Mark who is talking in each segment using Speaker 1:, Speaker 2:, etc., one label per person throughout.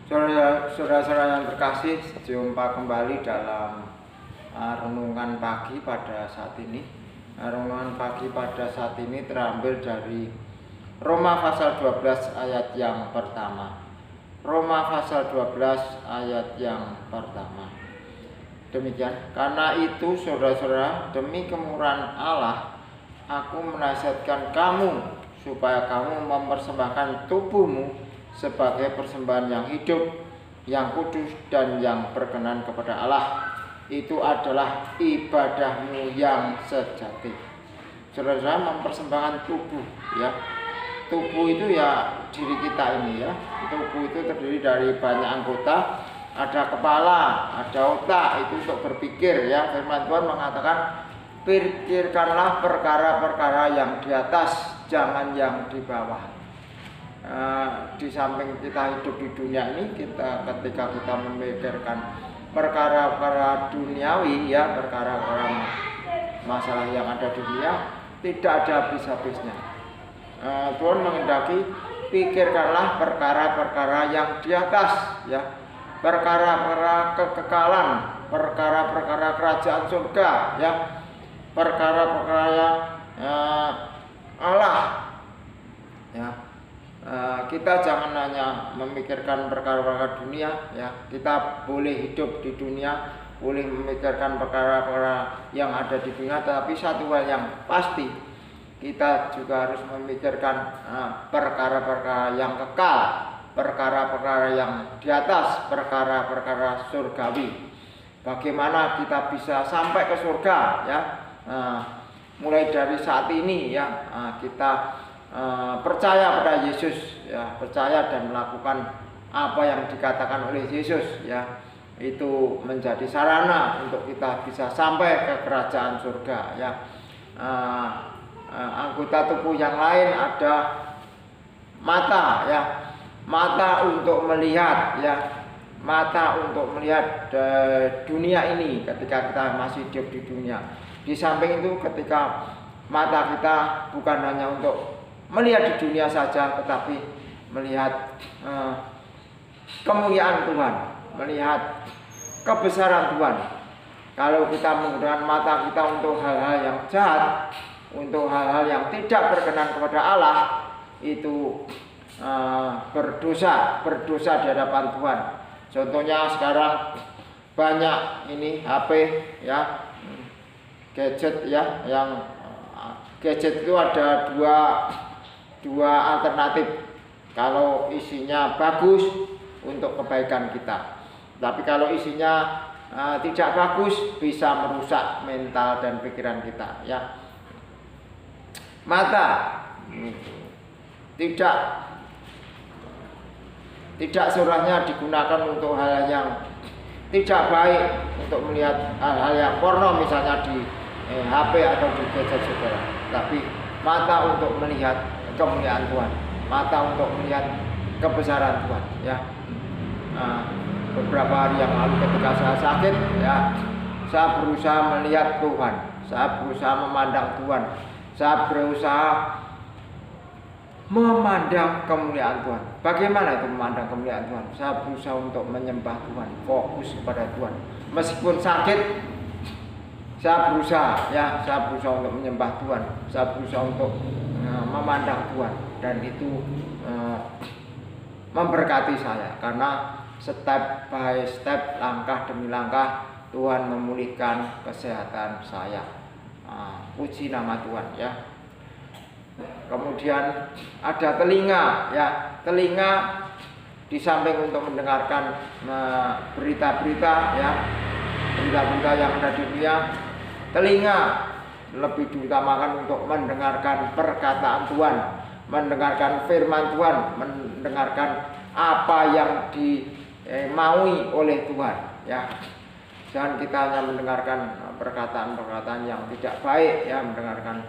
Speaker 1: Saudara-saudara yang terkasih, jumpa kembali dalam renungan pagi pada saat ini. Renungan pagi pada saat ini terambil dari Roma pasal 12 ayat yang pertama. Roma pasal 12 ayat yang pertama. Demikian, karena itu saudara-saudara, demi kemurahan Allah, aku menasihatkan kamu supaya kamu mempersembahkan tubuhmu sebagai persembahan yang hidup, yang kudus, dan yang berkenan kepada Allah. Itu adalah ibadahmu yang sejati. Saudara, mempersembahkan tubuh, ya. Tubuh itu ya diri kita ini, ya. Tubuh itu terdiri dari banyak anggota. Ada kepala, ada otak, itu untuk berpikir, ya. Firman Tuhan mengatakan, pikirkanlah perkara-perkara yang di atas, jangan yang di bawah. Di samping kita hidup di dunia ini, ketika kita memikirkan perkara-perkara duniawi, ya, perkara-perkara masalah yang ada di dunia, tidak ada habis-habisnya. Tuhan menghendaki pikirkanlah perkara-perkara yang di atas, ya, perkara-perkara kekekalan, perkara-perkara kerajaan surga, ya, perkara-perkara Allah, ya. Kita jangan hanya memikirkan perkara-perkara dunia, ya. Kita boleh hidup di dunia, boleh memikirkan perkara-perkara yang ada di dunia, tapi satu hal yang pasti, kita juga harus memikirkan perkara-perkara yang kekal, perkara-perkara yang di atas, perkara-perkara surgawi. Bagaimana kita bisa sampai ke surga, ya. Mulai dari saat ini, ya, kita percaya pada Yesus, ya, percaya dan melakukan apa yang dikatakan oleh Yesus, ya, itu menjadi sarana untuk kita bisa sampai ke kerajaan surga, ya. Anggota tubuh yang lain ada mata, ya, mata untuk melihat, ya, mata untuk melihat dunia ini ketika kita masih hidup di dunia. Di samping itu, ketika mata kita bukan hanya untuk melihat di dunia saja, tetapi melihat kemuliaan Tuhan, melihat kebesaran Tuhan. Kalau kita menggunakan mata kita untuk hal-hal yang jahat, untuk hal-hal yang tidak berkenan kepada Allah, itu berdosa di hadapan Tuhan. Contohnya sekarang banyak ini HP, ya, gadget, ya, yang gadget itu ada dua alternatif. Kalau isinya bagus, untuk kebaikan kita, tapi kalau isinya tidak bagus, bisa merusak mental dan pikiran kita, ya. Mata tidak seharusnya digunakan untuk hal yang tidak baik, untuk melihat hal-hal yang porno misalnya di HP atau di gadget saudara, tapi mata untuk melihat kemuliaan Tuhan, mata untuk melihat kebesaran Tuhan, ya. Beberapa hari yang lalu ketika saya sakit, ya, saya berusaha melihat Tuhan, saya berusaha memandang Tuhan, saya berusaha memandang kemuliaan Tuhan. Bagaimana itu memandang kemuliaan Tuhan? Saya berusaha untuk menyembah Tuhan, fokus kepada Tuhan. Meskipun sakit, saya berusaha, ya, saya berusaha untuk menyembah Tuhan, saya berusaha untuk memandang Tuhan, dan itu memberkati saya, karena step by step, langkah demi langkah, Tuhan memulihkan kesehatan saya. Puji nama Tuhan, ya. Kemudian ada telinga, ya, telinga di samping untuk mendengarkan berita-berita, ya, berita-berita yang ada di dunia, telinga lebih diutamakan untuk mendengarkan perkataan Tuhan, mendengarkan firman Tuhan, mendengarkan apa yang dimaui oleh Tuhan, ya. Jangan kita hanya mendengarkan perkataan-perkataan yang tidak baik, ya, mendengarkan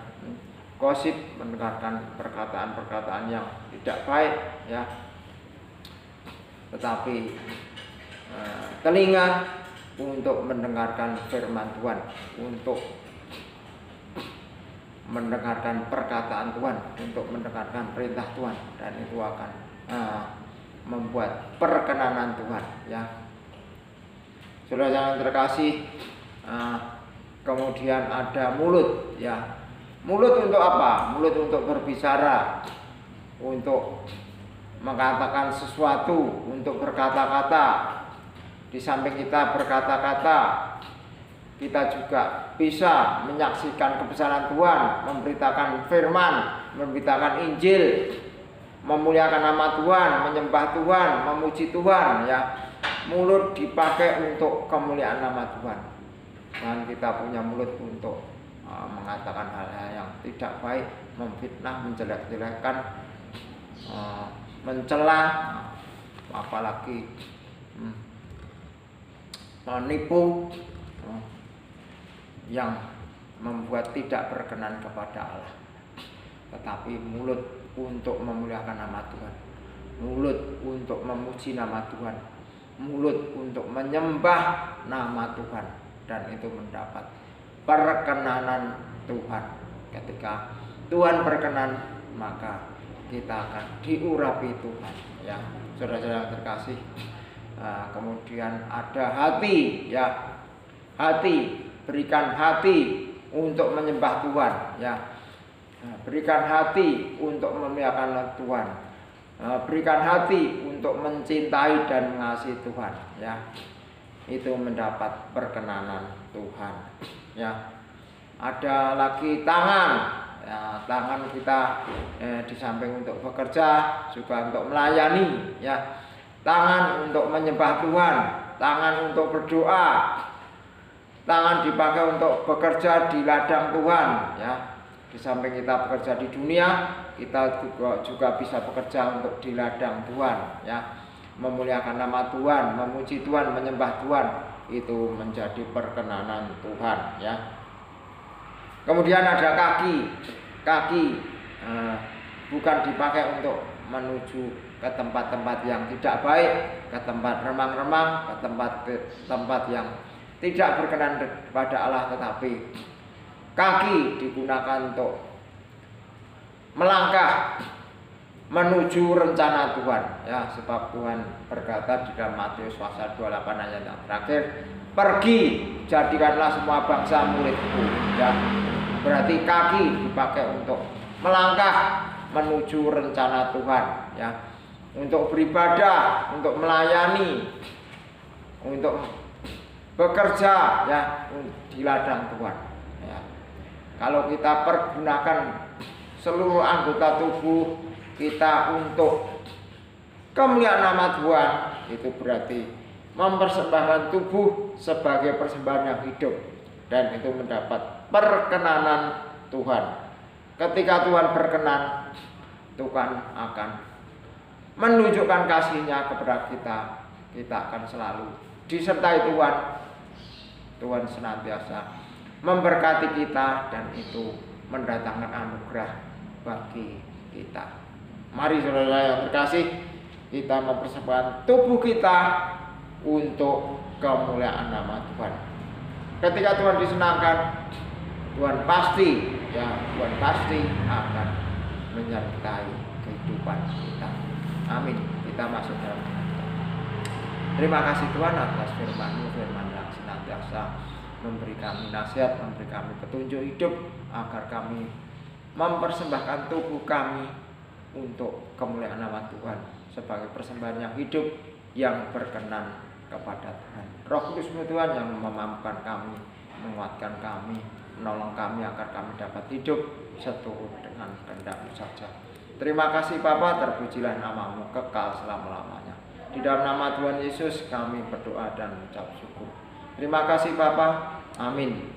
Speaker 1: gosip, mendengarkan perkataan-perkataan yang tidak baik, ya. Tetapi telinga untuk mendengarkan firman Tuhan, untuk mendengarkan perkataan Tuhan, untuk mendengarkan perintah Tuhan, dan itu akan membuat perkenanan Tuhan, ya. Saudara yang terkasih, kemudian ada mulut, ya. Mulut untuk apa? Mulut untuk berbicara, untuk mengatakan sesuatu, untuk berkata-kata. Di samping kita berkata-kata, kita juga bisa menyaksikan kebesaran Tuhan, memberitakan firman, memberitakan Injil, memuliakan nama Tuhan, menyembah Tuhan, memuji Tuhan, ya. Mulut dipakai untuk kemuliaan nama Tuhan. Dan kita punya mulut untuk mengatakan hal-hal yang tidak baik, memfitnah, menjelek-jelekkan, mencela, apalagi menipu, yang membuat tidak berkenan kepada Allah. Tetapi mulut untuk memuliakan nama Tuhan, mulut untuk memuji nama Tuhan, mulut untuk menyembah nama Tuhan, dan itu mendapat perkenanan Tuhan. Ketika Tuhan berkenan, maka kita akan diurapi Tuhan, ya. Saudara-saudara yang terkasih, kemudian ada hati, ya. Hati, berikan hati untuk menyembah Tuhan, ya. Berikan hati untuk memuliakan Tuhan. Berikan hati untuk mencintai dan mengasihi Tuhan, ya. Itu mendapat perkenanan Tuhan, ya. Ada lagi tangan, ya. Tangan kita di samping untuk bekerja juga untuk melayani, ya. Tangan untuk menyembah Tuhan, tangan untuk berdoa, tangan dipakai untuk bekerja di ladang Tuhan, ya. Di samping kita bekerja di dunia, kita juga bisa bekerja untuk di ladang Tuhan, ya. Memuliakan nama Tuhan, memuji Tuhan, menyembah Tuhan, itu menjadi perkenanan Tuhan, ya. Kemudian ada kaki. Kaki bukan dipakai untuk menuju ke tempat-tempat yang tidak baik, ke tempat remang-remang, ke tempat yang tidak berkenan kepada Allah, tetapi kaki digunakan untuk melangkah menuju rencana Tuhan, ya. Sebab Tuhan berkata di dalam Matius pasal 28 ayat yang terakhir, pergi jadikanlah semua bangsa muridku, ya. Berarti kaki dipakai untuk melangkah menuju rencana Tuhan, ya. Untuk beribadah, untuk melayani, untuk bekerja, ya, di ladang Tuhan, ya. Kalau kita pergunakan seluruh anggota tubuh kita untuk kemuliaan nama Tuhan, itu berarti mempersembahkan tubuh sebagai persembahan yang hidup, dan itu mendapat perkenanan Tuhan. Ketika Tuhan berkenan, Tuhan akan menunjukkan kasih-Nya kepada kita. Kita akan selalu disertai Tuhan. Tuhan senantiasa memberkati kita, dan itu mendatangkan anugerah bagi kita. Mari saudara yang terkasih, kita mempersembahkan tubuh kita untuk kemuliaan nama Tuhan. Ketika Tuhan disenangkan, Tuhan pasti akan menyertai kehidupan kita. Amin. Kita masuk dalam. Terima kasih Tuhan atas firman-Mu, firman yang senantiasa memberi kami nasihat, memberi kami petunjuk hidup, agar kami mempersembahkan tubuh kami untuk kemuliaan nama Tuhan sebagai persembahan yang hidup, yang berkenan kepada Tuhan. Roh Kudus-Mu Tuhan yang memampukan kami, menguatkan kami, menolong kami agar kami dapat hidup seturut dengan kehendak-Mu saja. Terima kasih Bapa, terpujilah nama-Mu kekal selama-lamanya. Di dalam nama Tuhan Yesus kami berdoa dan mengucap syukur. Terima kasih Bapa. Amin.